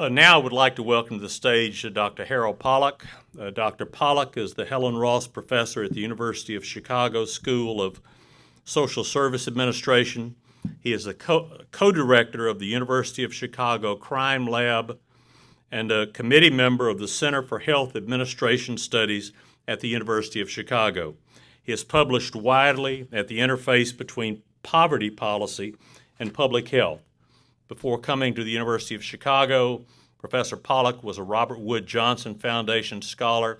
Now I would like to welcome to the stage Dr. Harold Pollack. Dr. Pollack is the Helen Ross Professor at the University of Chicago School of Social Service Administration. He is the co-director of the University of Chicago Crime Lab and a committee member of the Center for Health Administration Studies at the University of Chicago. He has published widely at the interface between poverty policy and public health. Before coming to the University of Chicago, Professor Pollack was a Robert Wood Johnson Foundation Scholar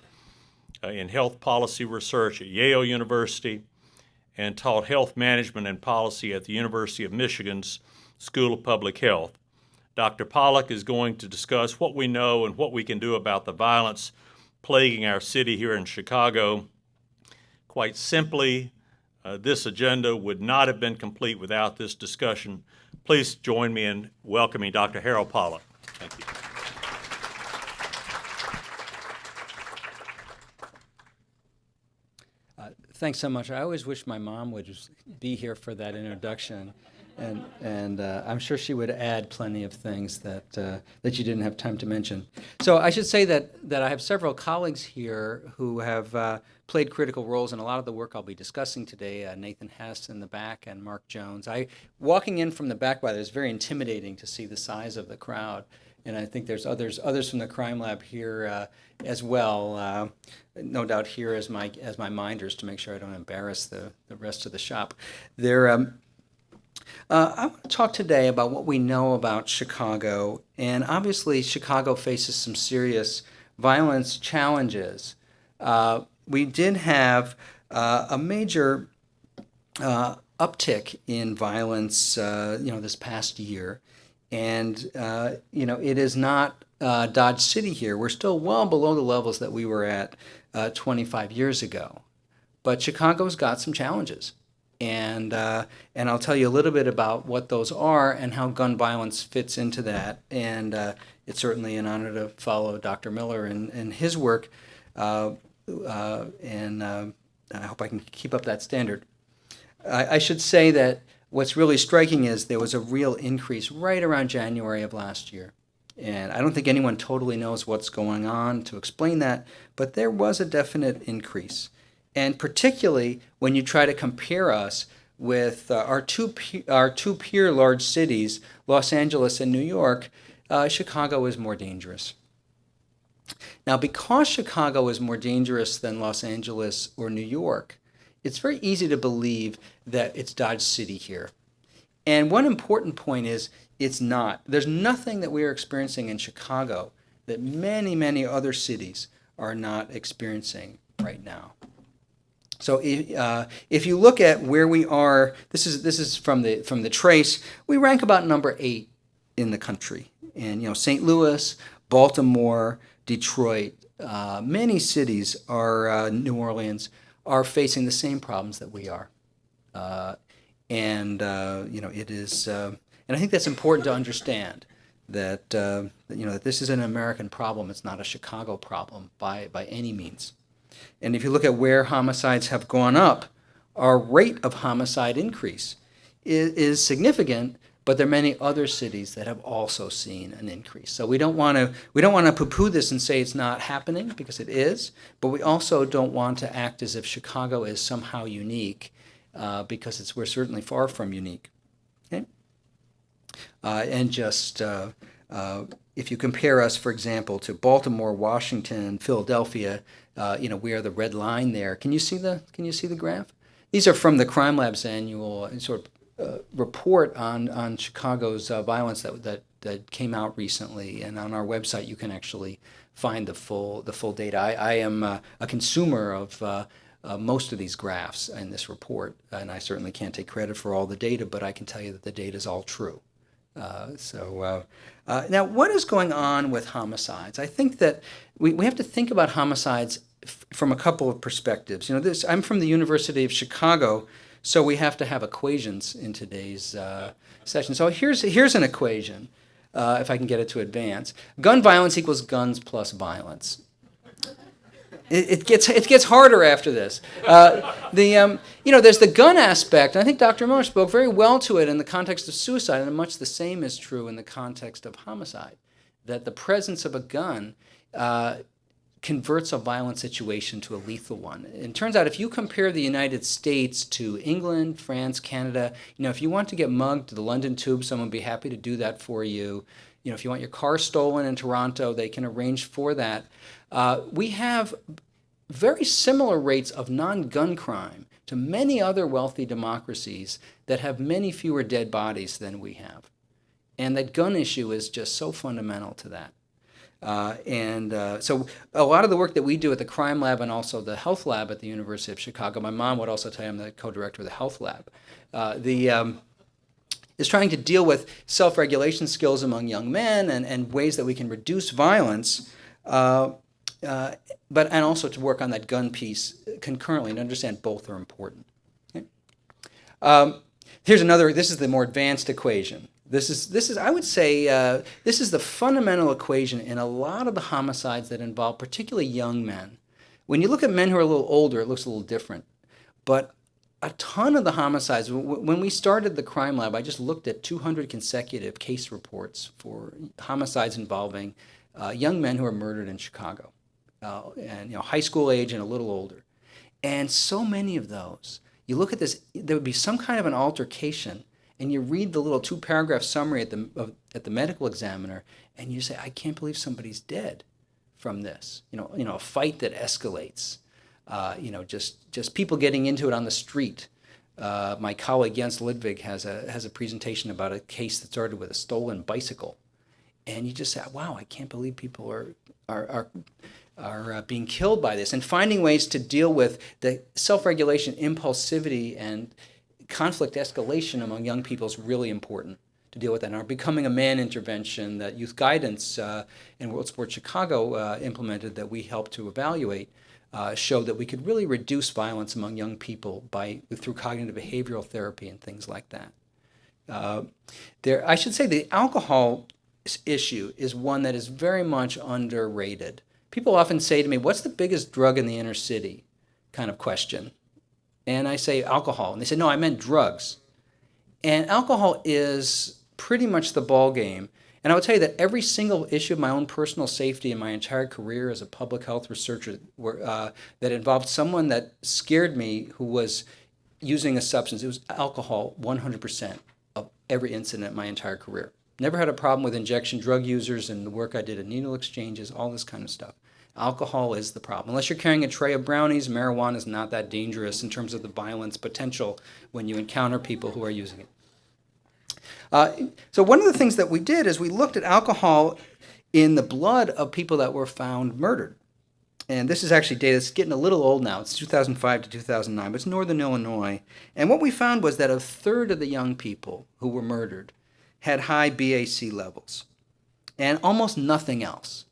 in health policy research at Yale University and taught health management and policy at the University of Michigan's School of Public Health. Dr. Pollack is going to discuss what we know and what we can do about the violence plaguing our city here in Chicago. Quite simply, this agenda would not have been complete without this discussion. Please join me in welcoming Dr. Harold Pollack. Thank you. Thanks so much. I always wish my mom would just be here for that introduction, and I'm sure she would add plenty of things that you didn't have time to mention. So I should say that I have several colleagues here who have played critical roles in a lot of the work I'll be discussing today. Nathan Hess in the back and Mark Jones. Walking in from the back, by the way, it's very intimidating to see the size of the crowd. And I think there's others from the crime lab here as well. No doubt here as my minders to make sure I don't embarrass the rest of the shop. I want to talk today about what we know about Chicago, and obviously Chicago faces some serious violence challenges. We did have a major uptick in violence, this past year. And, it is not Dodge City here. We're still well below the levels that we were at 25 years ago. But Chicago's got some challenges. And I'll tell you a little bit about what those are and how gun violence fits into that. And it's certainly an honor to follow Dr. Miller in his work. And I hope I can keep up that standard. I should say that what's really striking is there was a real increase right around January of last year. And I don't think anyone totally knows what's going on to explain that, but there was a definite increase. And particularly when you try to compare us with our two peer large cities, Los Angeles and New York, Chicago is more dangerous. Now, because Chicago is more dangerous than Los Angeles or New York, it's very easy to believe that it's Dodge City here. And one important point is it's not. There's nothing that we are experiencing in Chicago that many, many other cities are not experiencing right now. So if you look at where we are, this is from the trace, we rank about number 8 in the country. And St. Louis, Baltimore, Detroit, many cities are, New Orleans, are facing the same problems that we are. It is, and I think that's important to understand that, that this is an American problem. It's not a Chicago problem by any means. And if you look at where homicides have gone up, our rate of homicide increase is significant, but there are many other cities that have also seen an increase. So we don't want to poo-poo this and say it's not happening, because it is, but we also don't want to act as if Chicago is somehow unique, because we're certainly far from unique. Okay? If you compare us, for example, to Baltimore, Washington, Philadelphia, we are the red line there. Can you see the graph? These are from the Crime Lab's annual sort of report on Chicago's violence that came out recently, and on our website you can actually find the full data. I am a consumer of most of these graphs in this report, and I certainly can't take credit for all the data, but I can tell you that the data is all true. Now, what is going on with homicides? I think that we have to think about homicides from a couple of perspectives. I'm from the University of Chicago, so we have to have equations in today's session. So here's an equation, if I can get it to advance. Gun violence equals guns plus violence. It gets harder after this. There's the gun aspect, and I think Dr. Miller spoke very well to it in the context of suicide, and much the same is true in the context of homicide. that the presence of a gun converts a violent situation to a lethal one. And it turns out if you compare the United States to England, France, Canada, if you want to get mugged to the London Tube, someone would be happy to do that for you. If you want your car stolen in Toronto, they can arrange for that. We have very similar rates of non-gun crime to many other wealthy democracies that have many fewer dead bodies than we have. And that gun issue is just so fundamental to that. So a lot of the work that we do at the crime lab and also the health lab at the University of Chicago, my mom would also tell you I'm the co-director of the health lab, is trying to deal with self-regulation skills among young men and ways that we can reduce violence, and also to work on that gun piece concurrently and understand both are important. Okay? Here's another, this is the more advanced equation. This is I would say, this is the fundamental equation in a lot of the homicides that involve particularly young men. When you look at men who are a little older, it looks a little different. But a ton of the homicides, when we started the crime lab, I just looked at 200 consecutive case reports for homicides involving young men who are murdered in Chicago, and high school age and a little older. And so many of those, you look at this, there would be some kind of an altercation, and you read the little 2-paragraph summary at the medical examiner, and you say, I can't believe somebody's dead from this. A fight that escalates. Just people getting into it on the street. My colleague Jens Lidvig has a presentation about a case that started with a stolen bicycle, and you just say, wow, I can't believe people are being killed by this, and finding ways to deal with the self-regulation, impulsivity, and conflict escalation among young people is really important to deal with that. And our Becoming a Man intervention that Youth Guidance and World Sports Chicago implemented that we helped to evaluate showed that we could really reduce violence among young people through cognitive behavioral therapy and things like that. I should say the alcohol issue is one that is very much underrated. People often say to me, what's the biggest drug in the inner city? Kind of question. And I say alcohol. And they say, no, I meant drugs. And alcohol is pretty much the ball game. And I will tell you that every single issue of my own personal safety in my entire career as a public health researcher that involved someone that scared me who was using a substance, it was alcohol 100% of every incident in my entire career. Never had a problem with injection drug users and the work I did at needle exchanges, all this kind of stuff. Alcohol is the problem. Unless you're carrying a tray of brownies, marijuana is not that dangerous in terms of the violence potential when you encounter people who are using it. So one of the things that we did is we looked at alcohol in the blood of people that were found murdered. And this is actually data that's getting a little old now. It's 2005 to 2009, but it's Northern Illinois. And what we found was that a third of the young people who were murdered had high BAC levels and almost nothing else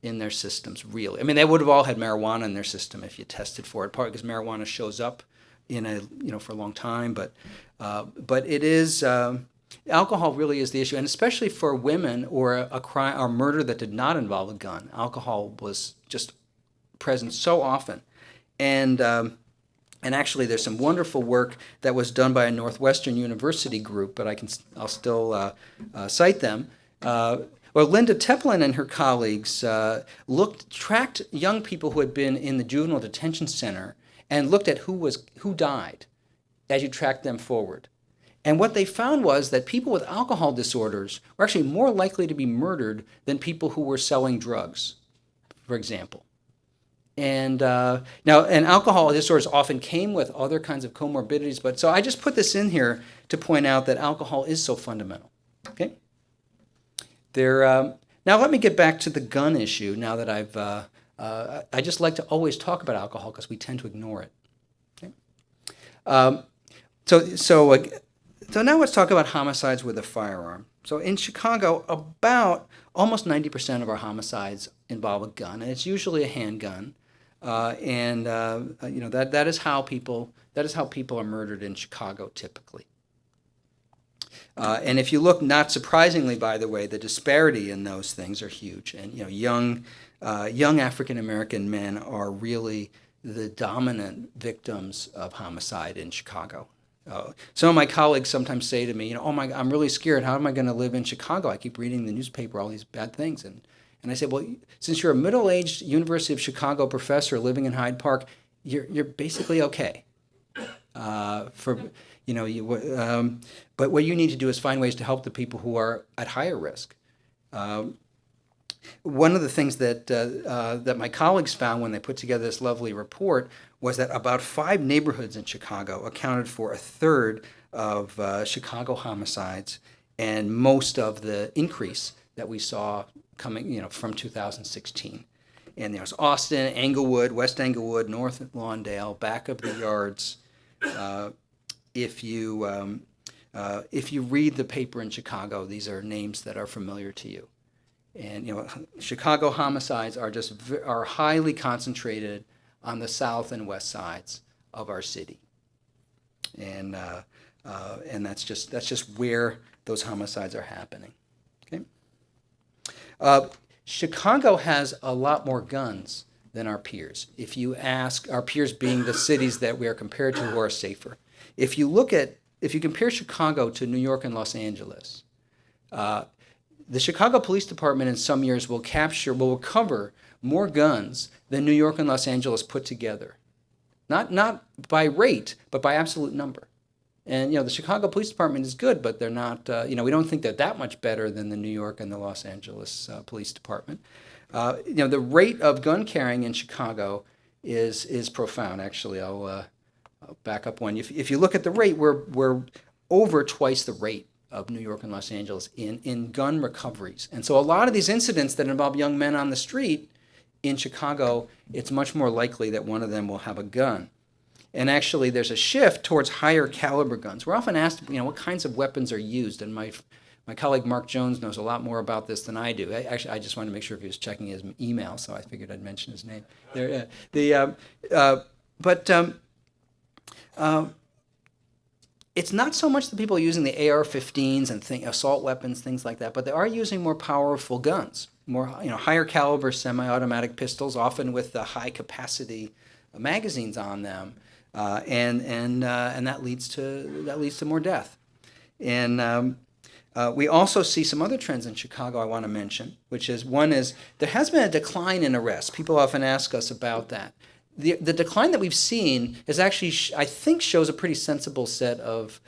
in their systems, really. I mean, they would have all had marijuana in their system if you tested for it, partly because marijuana shows up for a long time. But it is alcohol really is the issue, and especially for women or a crime or murder that did not involve a gun. Alcohol was just present so often, and actually, there's some wonderful work that was done by a Northwestern University group, but I'll still cite them. Well, Linda Teplin and her colleagues tracked young people who had been in the juvenile detention center and looked at who died as you tracked them forward. And what they found was that people with alcohol disorders were actually more likely to be murdered than people who were selling drugs, for example. And and alcohol disorders often came with other kinds of comorbidities, but so I just put this in here to point out that alcohol is so fundamental. Okay. Now let me get back to the gun issue. Now that I just like to always talk about alcohol because we tend to ignore it. Okay. So now let's talk about homicides with a firearm. So in Chicago, about almost 90% of our homicides involve a gun, and it's usually a handgun. That is how people are murdered in Chicago typically. And if you look, not surprisingly, by the way, the disparity in those things are huge. And young African American men are really the dominant victims of homicide in Chicago. Some of my colleagues sometimes say to me, oh my, I'm really scared. How am I going to live in Chicago? I keep reading the newspaper, all these bad things. And I say, well, since you're a middle-aged University of Chicago professor living in Hyde Park, you're basically okay. But what you need to do is find ways to help the people who are at higher risk. One of the things that my colleagues found when they put together this lovely report was that about 5 neighborhoods in Chicago accounted for a third of Chicago homicides and most of the increase that we saw coming, from 2016. And there's Austin, Englewood, West Englewood, North Lawndale, back of the yards. If you read the paper in Chicago, these are names that are familiar to you. And Chicago homicides are highly concentrated on the south and west sides of our city, and that's just where those homicides are happening. Okay. Chicago has a lot more guns than our peers. If you ask, our peers being the cities that we are compared to who are safer. If you compare Chicago to New York and Los Angeles, the Chicago Police Department in some years will recover more guns than New York and Los Angeles put together. Not by rate, but by absolute number. And the Chicago Police Department is good, but they're not. We don't think they're that much better than the New York and the Los Angeles Police Department. The rate of gun carrying in Chicago is profound. Actually, I'll back up one. If you look at the rate, we're over twice the rate of New York and Los Angeles in gun recoveries. And so a lot of these incidents that involve young men on the street in Chicago, it's much more likely that one of them will have a gun. And actually, there's a shift towards higher caliber guns. We're often asked, what kinds of weapons are used, and my colleague Mark Jones knows a lot more about this than I do. I just wanted to make sure if he was checking his email, so I figured I'd mention his name. It's not so much the people using the AR-15s and assault weapons, things like that, but they are using more powerful guns, more higher caliber semi-automatic pistols, often with the high capacity magazines on them, and that leads to more death. And we also see some other trends in Chicago I want to mention, which is there has been a decline in arrests. People often ask us about that. The decline that we've seen is actually, I think, shows a pretty sensible set of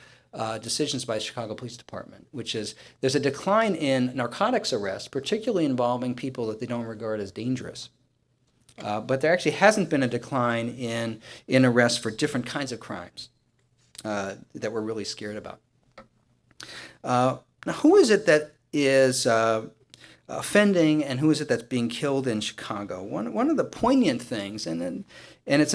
decisions by the Chicago Police Department, which is there's a decline in narcotics arrests, particularly involving people that they don't regard as dangerous. But there actually hasn't been a decline in arrests for different kinds of crimes that we're really scared about. Now, who is it that is offending, and who is it that's being killed in Chicago? One of the poignant things, and it's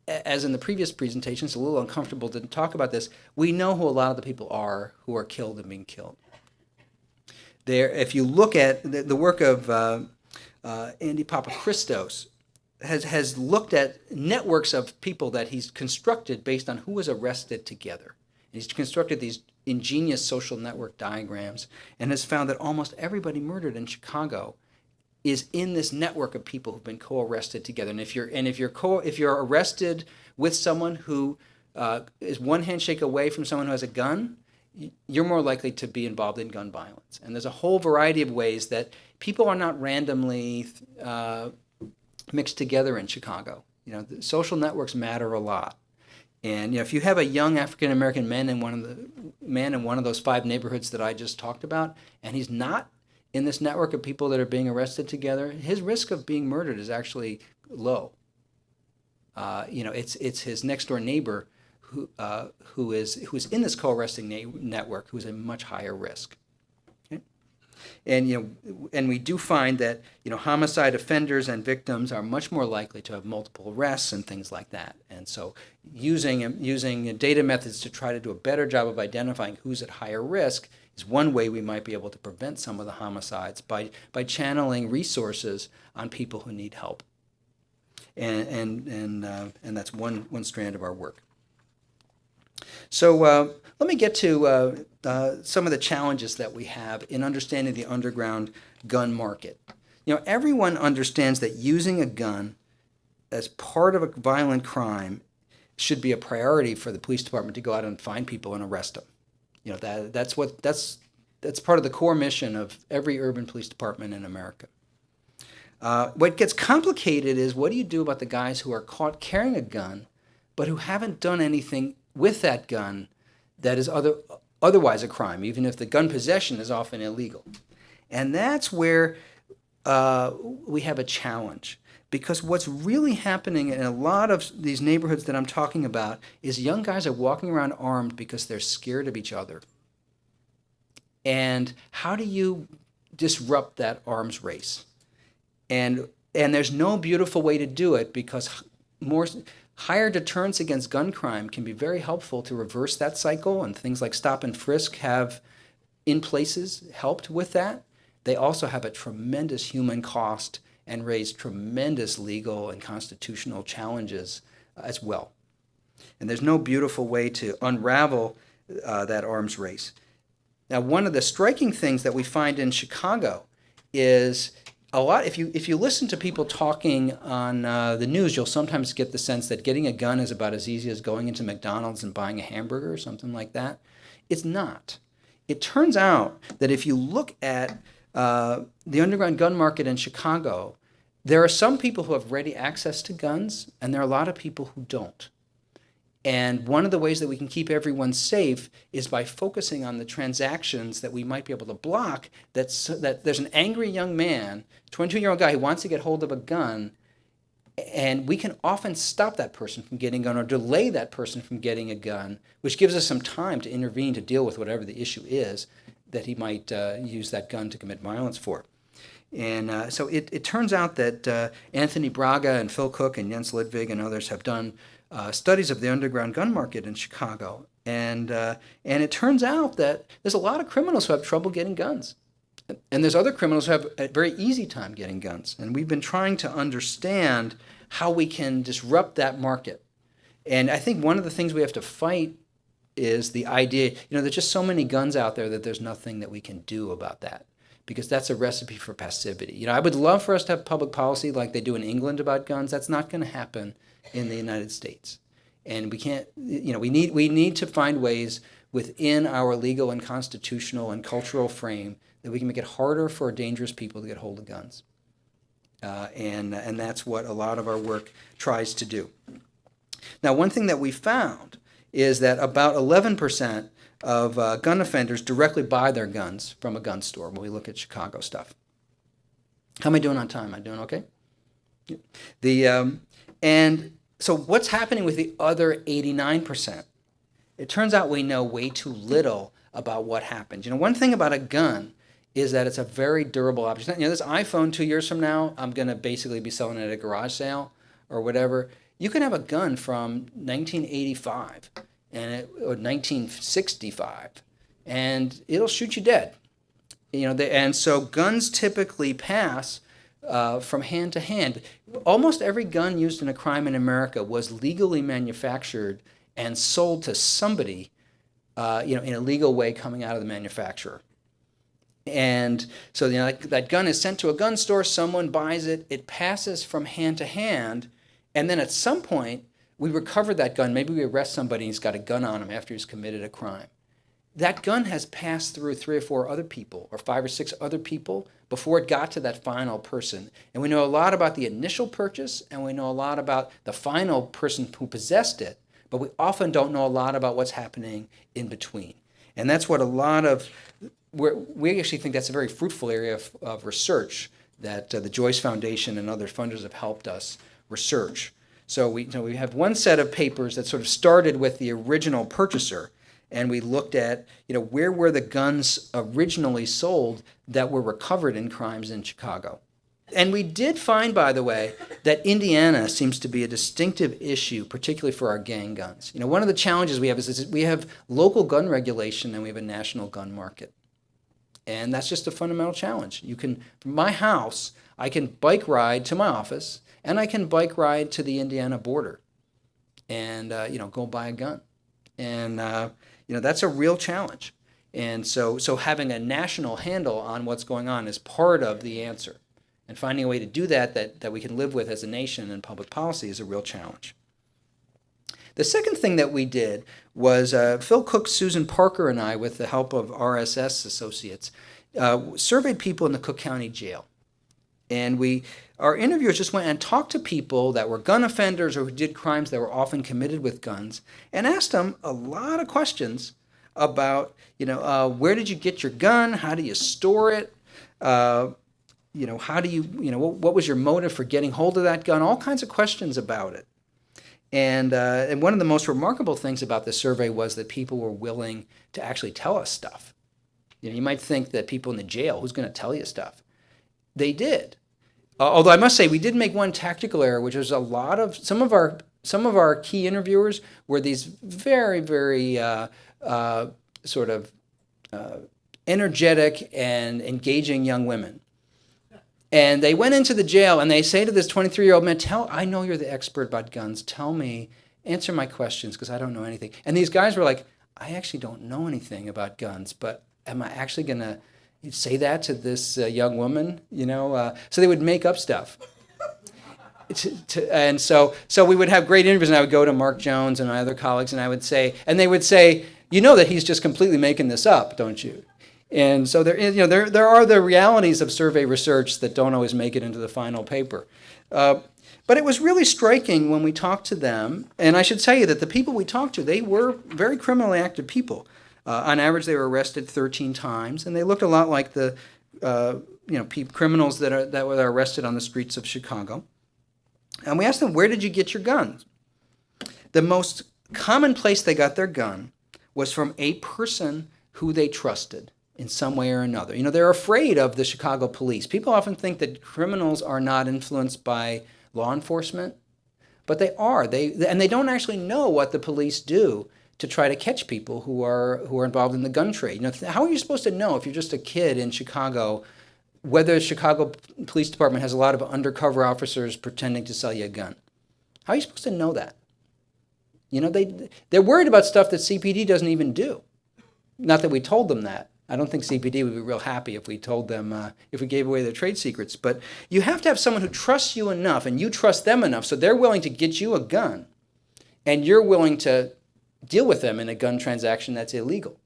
as in the previous presentation, it's a little uncomfortable to talk about this. We know who a lot of the people are who are killed and being killed. If you look at the work of Andy Papachristos, has looked at networks of people that he's constructed based on who was arrested together. And he's constructed these ingenious social network diagrams and has found that almost everybody murdered in Chicago is in this network of people who've been co-arrested together. And if you're arrested with someone who is one handshake away from someone who has a gun, you're more likely to be involved in gun violence. And there's a whole variety of ways that people are not randomly mixed together in Chicago. The social networks matter a lot. And if you have a young African American man in one of those 5 neighborhoods that I just talked about, and he's not in this network of people that are being arrested together, his risk of being murdered is actually low. It's his next door neighbor who is in this co-arresting network who is a much higher risk. Okay? And we do find that homicide offenders and victims are much more likely to have multiple arrests and things like that. And so using data methods to try to do a better job of identifying who's at higher risk is one way we might be able to prevent some of the homicides by channeling resources on people who need help. And that's one strand of our work. So let me get to some of the challenges that we have in understanding the underground gun market. Everyone understands that using a gun as part of a violent crime should be a priority for the police department to go out and find people and arrest them. That's part of the core mission of every urban police department in America. What gets complicated is, what do you do about the guys who are caught carrying a gun but who haven't done anything with that gun that is otherwise a crime, even if the gun possession is often illegal? And that's where we have a challenge, because what's really happening in a lot of these neighborhoods that I'm talking about is young guys are walking around armed because they're scared of each other. And how do you disrupt that arms race? And there's no beautiful way to do it, because higher deterrence against gun crime can be very helpful to reverse that cycle, and things like stop and frisk have in places helped with that. They also have a tremendous human cost and raise tremendous legal and constitutional challenges as well. And there's no beautiful way to unravel that arms race. Now, one of the striking things that we find in Chicago is a lot. If you listen to people talking on the news, you'll sometimes get the sense that getting a gun is about as easy as going into McDonald's and buying a hamburger or something like that. It's not. It turns out that if you look at the underground gun market in Chicago, there are some people who have ready access to guns, and there are a lot of people who don't. And one of the ways that we can keep everyone safe is by focusing on the transactions that we might be able to block. That there's an angry young man, 22-year-old guy, who wants to get hold of a gun, and we can often stop that person from getting a gun or delay that person from getting a gun, which gives us some time to intervene to deal with whatever the issue is that he might use that gun to commit violence for. And so it turns out that Anthony Braga and Phil Cook and Jens Lidvig and others have done studies of the underground gun market in Chicago. And it turns out that there's a lot of criminals who have trouble getting guns. And there's other criminals who have a very easy time getting guns. And we've been trying to understand how we can disrupt that market. And I think one of the things we have to fight is the idea, there's just so many guns out there that there's nothing that we can do about that, because that's a recipe for passivity. I would love for us to have public policy like they do in England about guns. That's not going to happen in the United States. And we can't, we need to find ways within our legal and constitutional and cultural frame that we can make it harder for dangerous people to get hold of guns. And that's what a lot of our work tries to do. Now, one thing that we found is that about 11% of gun offenders directly buy their guns from a gun store when we look at Chicago stuff. How am I doing on time? Am I doing okay? And so what's happening with the other 89%? It turns out we know way too little about what happens. One thing about a gun is that it's a very durable object. This iPhone 2 years from now, I'm going to basically be selling it at a garage sale or whatever. You can have a gun from 1985 or 1965, and it'll shoot you dead. And so guns typically pass from hand to hand. Almost every gun used in a crime in America was legally manufactured and sold to somebody, in a legal way coming out of the manufacturer. And so that gun is sent to a gun store, someone buys it, it passes from hand to hand, and then at some point we recover that gun. Maybe we arrest somebody and he's got a gun on him after he's committed a crime. That gun has passed through 3 or 4 other people or 5 or 6 other people before it got to that final person. And we know a lot about the initial purchase, and we know a lot about the final person who possessed it, but we often don't know a lot about what's happening in between. And that's what we actually think that's a very fruitful area of research that the Joyce Foundation and other funders have helped us research. So we have one set of papers that sort of started with the original purchaser, and we looked at where were the guns originally sold that were recovered in crimes in Chicago. And we did find, by the way, that Indiana seems to be a distinctive issue, particularly for our gang guns. One of the challenges we have is we have local gun regulation and we have a national gun market. And that's just a fundamental challenge. From my house, I can bike ride to my office, and I can bike ride to the Indiana border and, go buy a gun. And, that's a real challenge. And so having a national handle on what's going on is part of the answer. And finding a way to do that we can live with as a nation and public policy is a real challenge. The second thing that we did was Phil Cook, Susan Parker, and I, with the help of RSS Associates, surveyed people in the Cook County Jail. And our interviewers just went and talked to people that were gun offenders or who did crimes that were often committed with guns, and asked them a lot of questions about, where did you get your gun? How do you store it? How do you, what was your motive for getting hold of that gun? All kinds of questions about it. And one of the most remarkable things about this survey was that people were willing to actually tell us stuff. You might think that people in the jail, who's going to tell you stuff? They did. Although I must say, we did make one tactical error, which was some of our key interviewers were these very, very sort of energetic and engaging young women. And they went into the jail and they say to this 23-year-old man, I know you're the expert about guns. Tell me, answer my questions because I don't know anything. And these guys were like, I actually don't know anything about guns, but am I actually going to say that to this young woman? So they would make up stuff. And so we would have great interviews, and I would go to Mark Jones and my other colleagues, and they would say, you know that he's just completely making this up, don't you? And so there are the realities of survey research that don't always make it into the final paper. But it was really striking when we talked to them, and I should tell you that the people we talked to, they were very criminally active people. On average, they were arrested 13 times, and they looked a lot like the criminals that were arrested on the streets of Chicago. And we asked them, where did you get your guns? The most common place they got their gun was from a person who they trusted in some way or another. They're afraid of the Chicago police. People often think that criminals are not influenced by law enforcement, but they are. And they don't actually know what the police do to try to catch people who are involved in the gun trade. How are you supposed to know if you're just a kid in Chicago whether the Chicago Police Department has a lot of undercover officers pretending to sell you a gun? How are you supposed to know that? They're worried about stuff that CPD doesn't even do. Not that we told them that. I don't think CPD would be real happy if we told them, if we gave away their trade secrets. But you have to have someone who trusts you enough and you trust them enough so they're willing to get you a gun and you're willing to deal with them in a gun transaction that's illegal.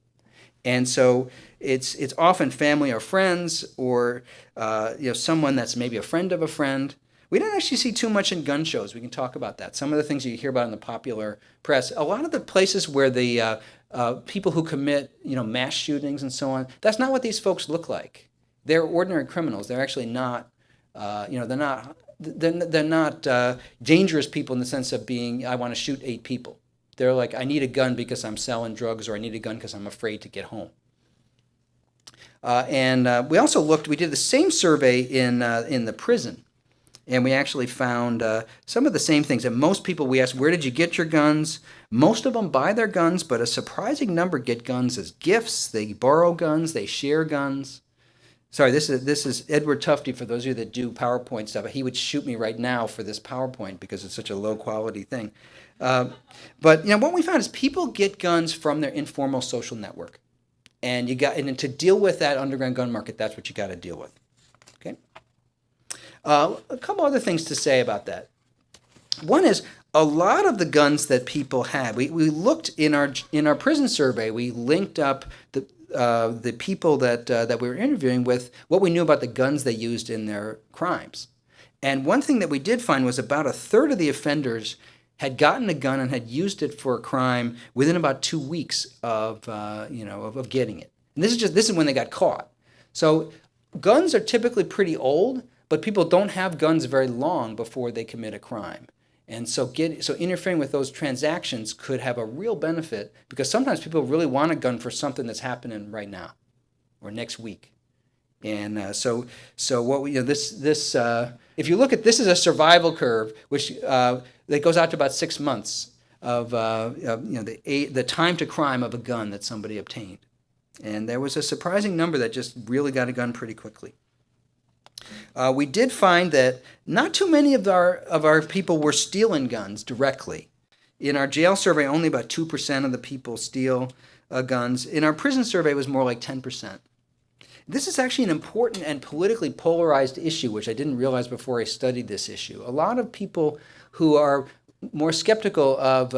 And so it's often family or friends or someone that's maybe a friend of a friend. We don't actually see too much in gun shows. We can talk about that. Some of the things you hear about in the popular press, a lot of the places where the people who commit mass shootings and so on, that's not what these folks look like. They're ordinary criminals. They're actually not they're not dangerous people in the sense of being, I want to shoot 8 people. They're like, I need a gun because I'm selling drugs, or I need a gun because I'm afraid to get home. And we also we did the same survey in the prison, and we actually found some of the same things. And most people we asked, where did you get your guns? Most of them buy their guns, but a surprising number get guns as gifts. They borrow guns, they share guns. Sorry, this is Edward Tufte, for those of you that do PowerPoint stuff. He would shoot me right now for this PowerPoint because it's such a low quality thing. But what we found is people get guns from their informal social network. And to deal with that underground gun market, that's what you got to deal with. Okay. A couple other things to say about that. One is a lot of the guns that people have. We looked in our prison survey. We linked up the people that we were interviewing with what we knew about the guns they used in their crimes. And one thing that we did find was about a third of the offenders had gotten a gun and had used it for a crime within about 2 weeks of getting it. And this is when they got caught. So guns are typically pretty old, but people don't have guns very long before they commit a crime. And so interfering with those transactions could have a real benefit, because sometimes people really want a gun for something that's happening right now or next week. And what we, if you look at this, is a survival curve which that goes out to about 6 months of the time to crime of a gun that somebody obtained. And there was a surprising number that just really got a gun pretty quickly. We did find that not too many of our people were stealing guns directly. In our jail survey, only about 2% of the people steal guns. In our prison survey, it was more like 10%. This is actually an important and politically polarized issue, which I didn't realize before I studied this issue. A lot of people who are more skeptical of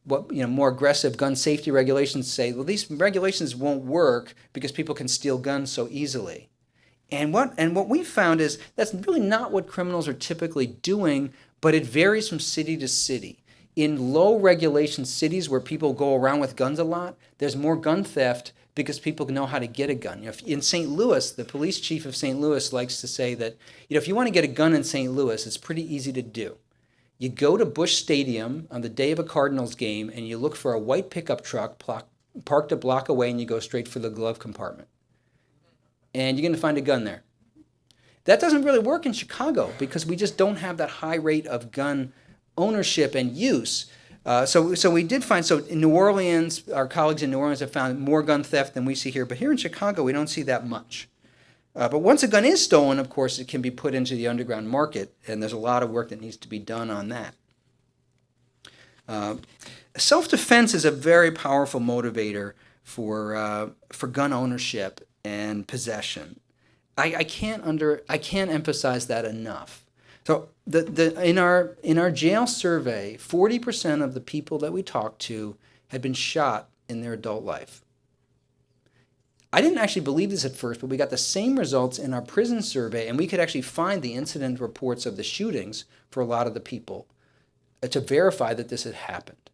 what more aggressive gun safety regulations say, well, these regulations won't work because people can steal guns so easily. And what we found is that's really not what criminals are typically doing, but it varies from city to city. In low regulation cities where people go around with guns a lot, there's more gun theft because people know how to get a gun. In St. Louis, the police chief of St. Louis likes to say that if you want to get a gun in St. Louis, it's pretty easy to do. You go to Busch Stadium on the day of a Cardinals game and you look for a white pickup truck parked a block away and you go straight for the glove compartment. And you're going to find a gun there. That doesn't really work in Chicago because we just don't have that high rate of gun ownership and use. So we did find, so in New Orleans, our colleagues in New Orleans have found more gun theft than we see here. But here in Chicago, we don't see that much. But once a gun is stolen, of course, it can be put into the underground market. And there's a lot of work that needs to be done on that. Self-defense is a very powerful motivator for gun ownership and possession. I can't emphasize that enough. So in our jail survey, 40% of the people that we talked to had been shot in their adult life. I didn't actually believe this at first, but we got the same results in our prison survey, and we could actually find the incident reports of the shootings for a lot of the people to verify that this had happened.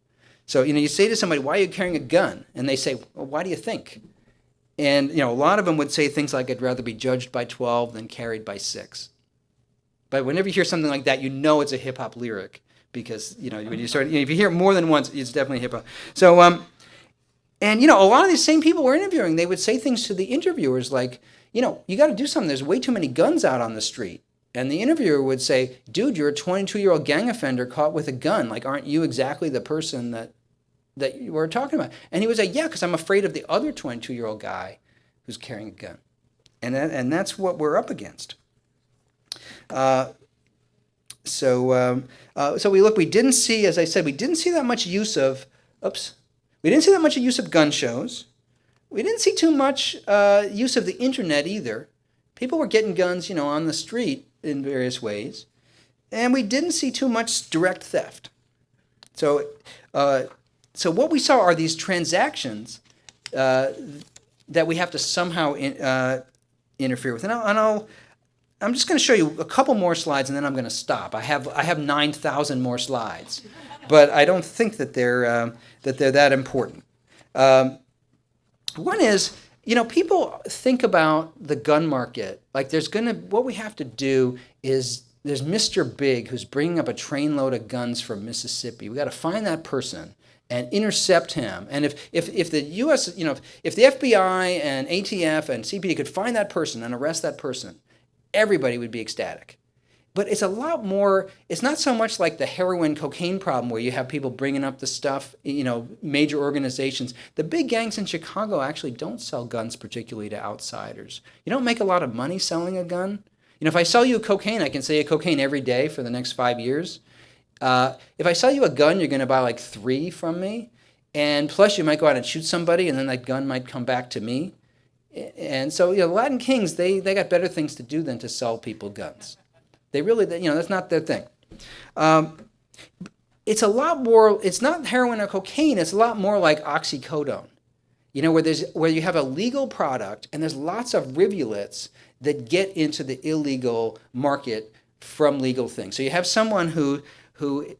So you say to somebody, "Why are you carrying a gun?" And they say, "Well, why do you think?" And a lot of them would say things like, "I'd rather be judged by 12 than carried by 6." But whenever you hear something like that, it's a hip hop lyric because when you start, if you hear it more than once, it's definitely hip hop. So and a lot of these same people we're interviewing, they would say things to the interviewers like, you got to do something. There's way too many guns out on the street. And the interviewer would say, "Dude, you're a 22-year-old gang offender caught with a gun. Like, aren't you exactly the person that you were talking about?" And he would say, "Yeah, because I'm afraid of the other 22-year-old guy who's carrying a gun." And that's what we're up against. So we didn't see, as I said, we didn't see that much use of gun shows. We didn't see too much use of the internet either. People were getting guns, on the street in various ways. And we didn't see too much direct theft. So what we saw are these transactions that we have to somehow interfere with. I'm just going to show you a couple more slides, and then I'm going to stop. I have 9,000 more slides, but I don't think that they're that important. One is, people think about the gun market like what we have to do is there's Mr. Big who's bringing up a trainload of guns from Mississippi. We got to find that person and intercept him. And if the U.S., if the FBI and ATF and CPD could find that person and arrest that person, everybody would be ecstatic. But it's a lot more, it's not so much like the heroin cocaine problem where you have people bringing up the stuff, major organizations. The big gangs in Chicago actually don't sell guns particularly to outsiders. You don't make a lot of money selling a gun. If I sell you cocaine, I can sell you cocaine every day for the next 5 years. If I sell you a gun, you're going to buy like 3 from me. And plus you might go out and shoot somebody and then that gun might come back to me. And so, Latin Kings, they got better things to do than to sell people guns. They really, that's not their thing. It's a lot more, it's not heroin or cocaine, it's a lot more like oxycodone. Where you have a legal product and there's lots of rivulets that get into the illegal market from legal things. So you have someone who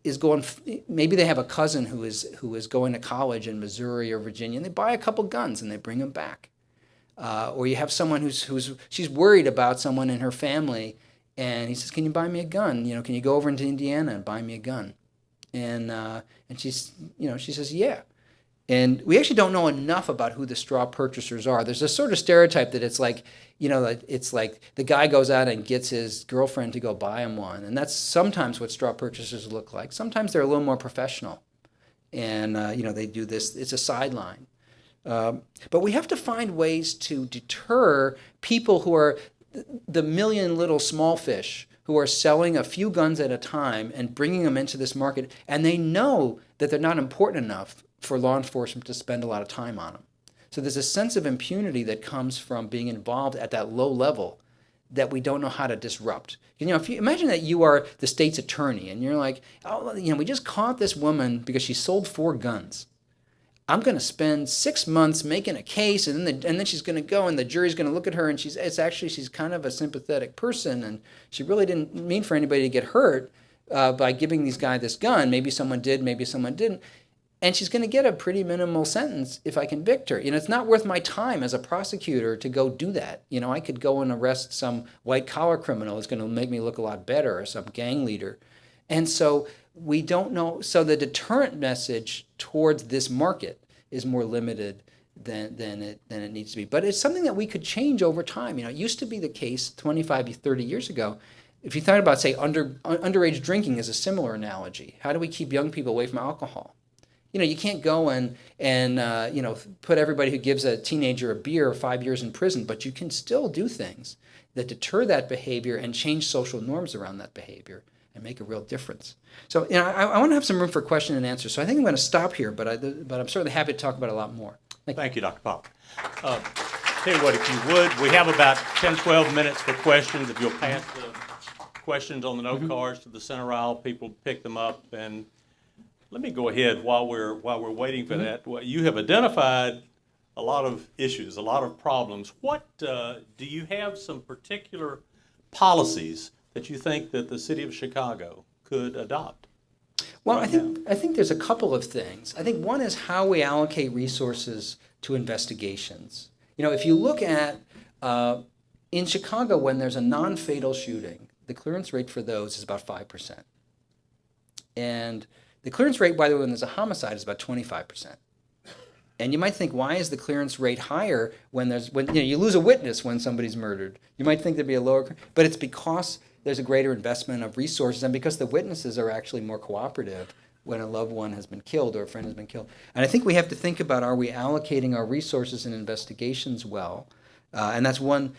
is going, maybe they have a cousin who is going to college in Missouri or Virginia, and they buy a couple guns and they bring them back. Or you have someone she's worried about someone in her family, and he says, "Can you buy me a gun? Can you go over into Indiana and buy me a gun?" And she says, "Yeah." And we actually don't know enough about who the straw purchasers are. There's a sort of stereotype that it's like, it's like the guy goes out and gets his girlfriend to go buy him one, and that's sometimes what straw purchasers look like. Sometimes they're a little more professional, and they do this. It's a sideline. But we have to find ways to deter people who are the million little small fish who are selling a few guns at a time and bringing them into this market, and they know that they're not important enough for law enforcement to spend a lot of time on them. So there's a sense of impunity that comes from being involved at that low level that we don't know how to disrupt. If you imagine that you are the state's attorney and you're like, oh, we just caught this woman because she sold 4 guns. I'm going to spend 6 months making a case, and then she's going to go, and the jury's going to look at her, and she's kind of a sympathetic person, and she really didn't mean for anybody to get hurt by giving these guys this gun. Maybe someone did, maybe someone didn't. And she's going to get a pretty minimal sentence if I convict her. It's not worth my time as a prosecutor to go do that. I could go and arrest some white-collar criminal. It's going to make me look a lot better, or some gang leader. And so we don't know. So the deterrent message towards this market is more limited than it needs to be. But it's something that we could change over time. It used to be the case 25, 30 years ago. If you thought about, say, underage drinking is a similar analogy. How do we keep young people away from alcohol? You can't go and put everybody who gives a teenager a beer 5 years in prison, but you can still do things that deter that behavior and change social norms around that behavior and make a real difference. So I want to have some room for question and answer. So I think I'm going to stop here, but I'm certainly happy to talk about it a lot more. Thank you, Dr. Pollack. Tell you what, if you would, we have about 10, 12 minutes for questions. If you'll pass the questions on the note cards to the center aisle, people pick them up. And let me go ahead while we're waiting for that. Well, you have identified a lot of issues, a lot of problems. What do you have some particular policies that you think that the city of Chicago could adopt? Well, I think there's a couple of things. I think one is how we allocate resources to investigations. If you look at in Chicago, when there's a non-fatal shooting, the clearance rate for those is about 5%. And the clearance rate, by the way, when there's a homicide is about 25%. And you might think, why is the clearance rate higher when you lose a witness when somebody's murdered? You might think there'd be a lower, but it's because there's a greater investment of resources and because the witnesses are actually more cooperative when a loved one has been killed or a friend has been killed. And I think we have to think about, are we allocating our resources in investigations well? And that's one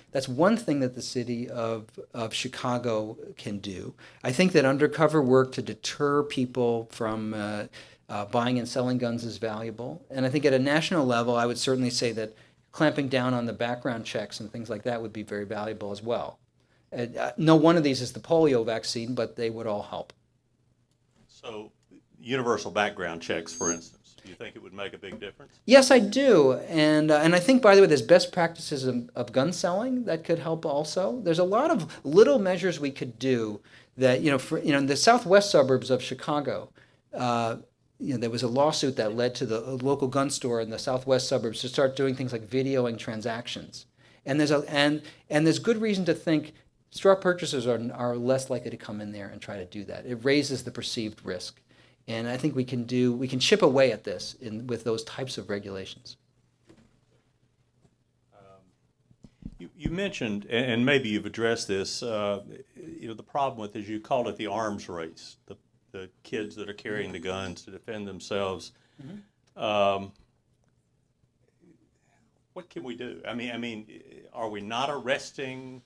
thing that the city of Chicago can do. I think that undercover work to deter people from buying and selling guns is valuable. And I think at a national level, I would certainly say that clamping down on the background checks and things like that would be very valuable as well. No one of these is the polio vaccine, but they would all help. So universal background checks, for instance, do you think it would make a big difference? Yes, I do. And I think, by the way, there's best practices of gun selling that could help also. There's a lot of little measures we could do that, in the southwest suburbs of Chicago, there was a lawsuit that led to the local gun store in the southwest suburbs to start doing things like videoing transactions. And there's good reason to think straw purchasers are less likely to come in there and try to do that. It raises the perceived risk. And I think we can chip away at this with those types of regulations. You mentioned, and maybe you've addressed this, the problem with, as you call it, the arms race, the kids that are carrying the guns to defend themselves. Mm-hmm. What can we do? I mean, are we not arresting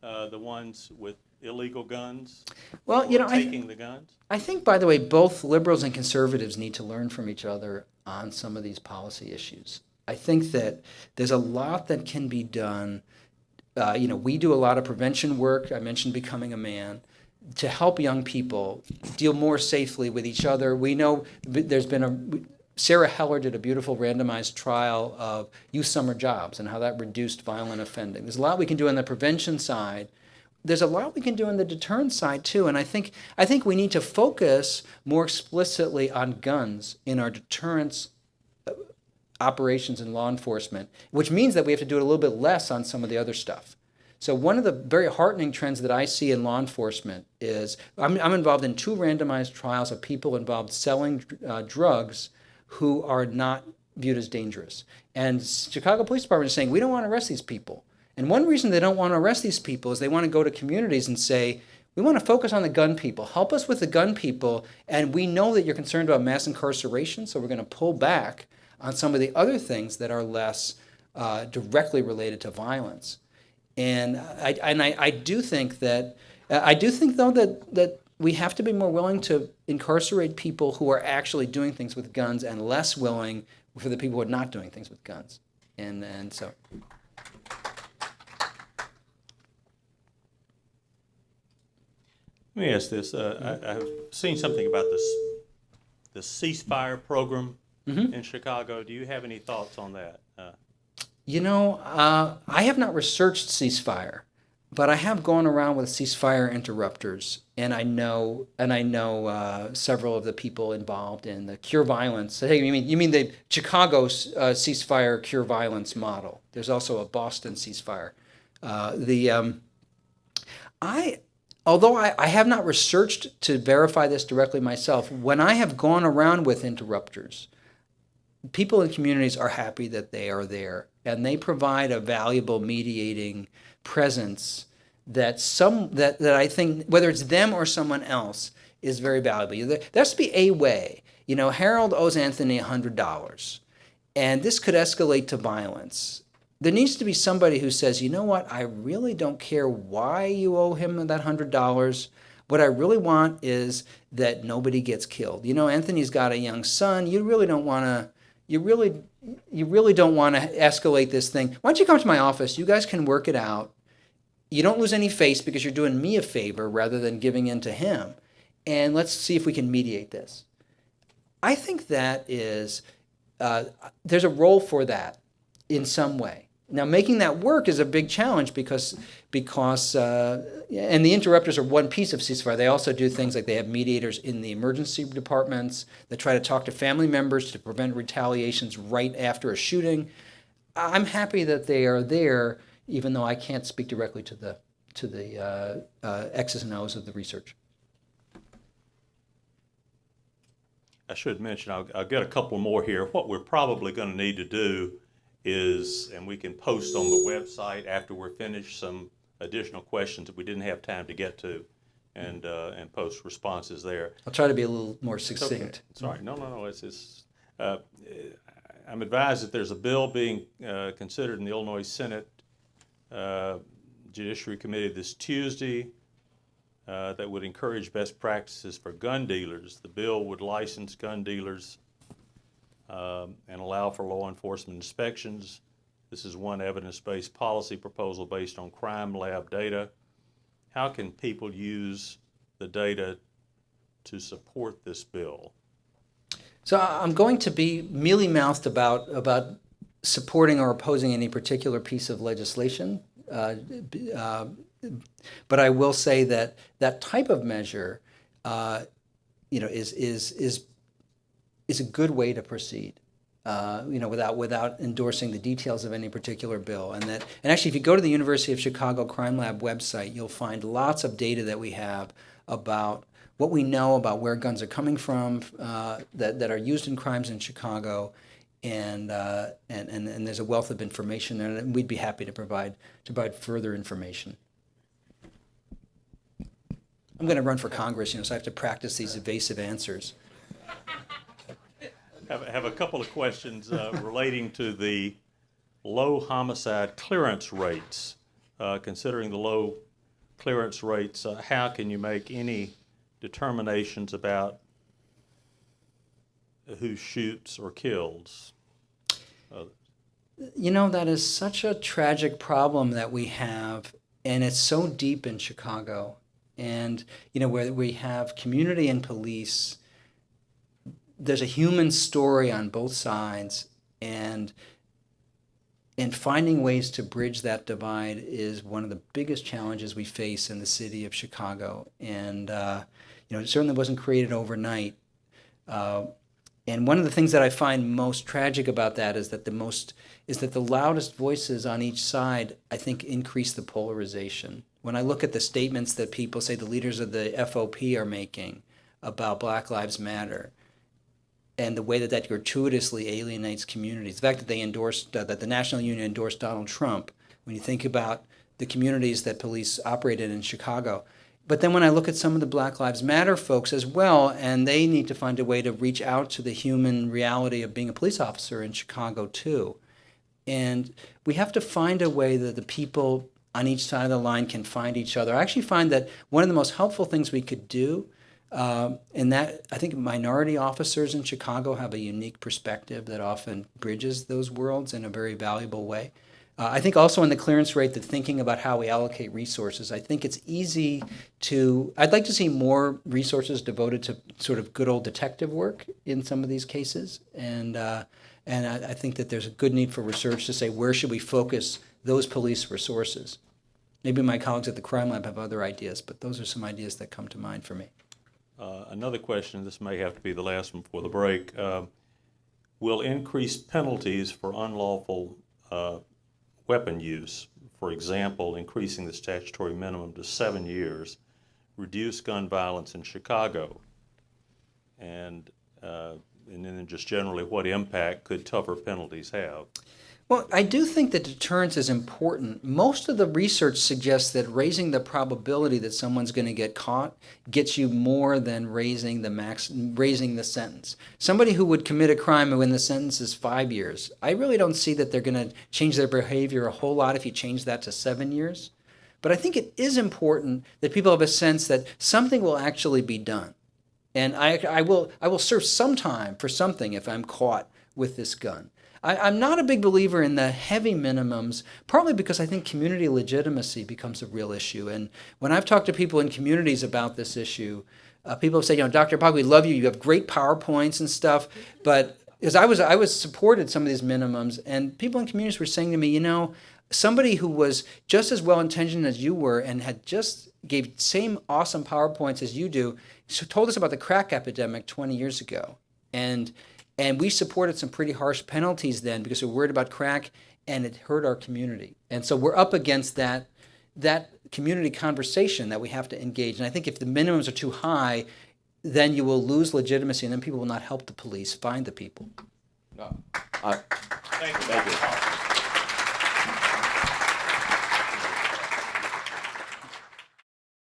the ones with illegal guns? Well, taking the guns? I think, by the way, both liberals and conservatives need to learn from each other on some of these policy issues. I think that there's a lot that can be done. We do a lot of prevention work. I mentioned Becoming a Man, to help young people deal more safely with each other. We know there's been Sarah Heller did a beautiful randomized trial of youth summer jobs and how that reduced violent offending. There's a lot we can do on the prevention side. There's a lot we can do on the deterrence side too, and I think we need to focus more explicitly on guns in our deterrence operations in law enforcement, which means that we have to do it a little bit less on some of the other stuff. So one of the very heartening trends that I see in law enforcement is I'm involved in 2 randomized trials of people involved selling drugs who are not viewed as dangerous. And Chicago Police Department is saying, we don't want to arrest these people. And one reason they don't want to arrest these people is they want to go to communities and say, we want to focus on the gun people. Help us with the gun people. And we know that you're concerned about mass incarceration, so we're going to pull back on some of the other things that are less directly related to violence. And I do think though that we have to be more willing to incarcerate people who are actually doing things with guns and less willing for the people who are not doing things with guns. And so. Let me ask this. I've seen something about the ceasefire program in Chicago. Do you have any thoughts on that? I have not researched ceasefire, but I have gone around with ceasefire interrupters, and I know several of the people involved in the cure violence. Hey, you mean the Chicago ceasefire cure violence model? There's also a Boston ceasefire. Although I have not researched to verify this directly myself, when I have gone around with interrupters, people in communities are happy that they are there, and they provide a valuable mediating presence that I think, whether it's them or someone else, is very valuable. There has to be a way. Harold owes Anthony $100, and this could escalate to violence. There needs to be somebody who says, you know what, I really don't care why you owe him that $100. What I really want is that nobody gets killed. Anthony's got a young son. You really don't want to escalate this thing. Why don't you come to my office? You guys can work it out. You don't lose any face because you're doing me a favor rather than giving in to him. And let's see if we can mediate this. I think that is, there's a role for that in some way. Now, making that work is a big challenge because and the interrupters are one piece of ceasefire. They also do things like they have mediators in the emergency departments that try to talk to family members to prevent retaliations right after a shooting. I'm happy that they are there, even though I can't speak directly to the X's and O's of the research. I should mention, I'll get a couple more here. What we're probably going to need to do is, and we can post on the website after we're finished, some additional questions that we didn't have time to get to, and post responses there. I'll try to be a little more succinct. Okay. It's all right. No. I'm advised that there's a bill being considered in the Illinois Senate Judiciary Committee this Tuesday that would encourage best practices for gun dealers. The bill would license gun dealers and allow for law enforcement inspections. This is one evidence-based policy proposal based on crime lab data. How can people use the data to support this bill? So I'm going to be mealy-mouthed about supporting or opposing any particular piece of legislation, but I will say that that type of measure, is a good way to proceed, without endorsing the details of any particular bill. And actually, if you go to the University of Chicago Crime Lab website, you'll find lots of data that we have about what we know about where guns are coming from that are used in crimes in Chicago, and there's a wealth of information there, and we'd be happy to provide further information. I'm going to run for Congress, so I have to practice these evasive answers. I have a couple of questions relating to the low homicide clearance rates. Considering the low clearance rates, how can you make any determinations about who shoots or kills? That is such a tragic problem that we have, and it's so deep in Chicago. And, where we have community and police, there's a human story on both sides, and finding ways to bridge that divide is one of the biggest challenges we face in the city of Chicago. And it certainly wasn't created overnight. And one of the things that I find most tragic about that is that the loudest voices on each side, I think, increase the polarization. When I look at the statements that people say the leaders of the FOP are making about Black Lives Matter, and the way that gratuitously alienates communities. The fact that they endorsed, that the National Union endorsed Donald Trump, when you think about the communities that police operated in Chicago. But then when I look at some of the Black Lives Matter folks as well, and they need to find a way to reach out to the human reality of being a police officer in Chicago too. And we have to find a way that the people on each side of the line can find each other. I actually find that one of the most helpful things we could do, and that I think minority officers in Chicago have a unique perspective that often bridges those worlds in a very valuable way. I think also in the clearance rate, that thinking about how we allocate resources, I think it's easy to, I'd like to see more resources devoted to sort of good old detective work in some of these cases. And I think that there's a good need for research to say, where should we focus those police resources? Maybe my colleagues at the Crime Lab have other ideas, but those are some ideas that come to mind for me. Another question, this may have to be the last one before the break. Will increased penalties for unlawful weapon use, for example, increasing the statutory minimum to 7 years, reduce gun violence in Chicago? And then just generally, what impact could tougher penalties have? Well, I do think that deterrence is important. Most of the research suggests that raising the probability that someone's going to get caught gets you more than raising the sentence. Somebody who would commit a crime when the sentence is 5 years, I really don't see that they're going to change their behavior a whole lot if you change that to 7 years. But I think it is important that people have a sense that something will actually be done. And I will serve some time for something if I'm caught with this gun. I'm not a big believer in the heavy minimums, partly because I think community legitimacy becomes a real issue. And when I've talked to people in communities about this issue, people have said, Dr. Pollack, we love you. You have great PowerPoints and stuff. But as I was supported some of these minimums, and people in communities were saying to me, somebody who was just as well-intentioned as you were and had just gave same awesome PowerPoints as you do, told us about the crack epidemic 20 years ago. And we supported some pretty harsh penalties then because we were worried about crack, and it hurt our community. And so we're up against that community conversation that we have to engage. And I think if the minimums are too high, then you will lose legitimacy, and then people will not help the police find the people. Thank you.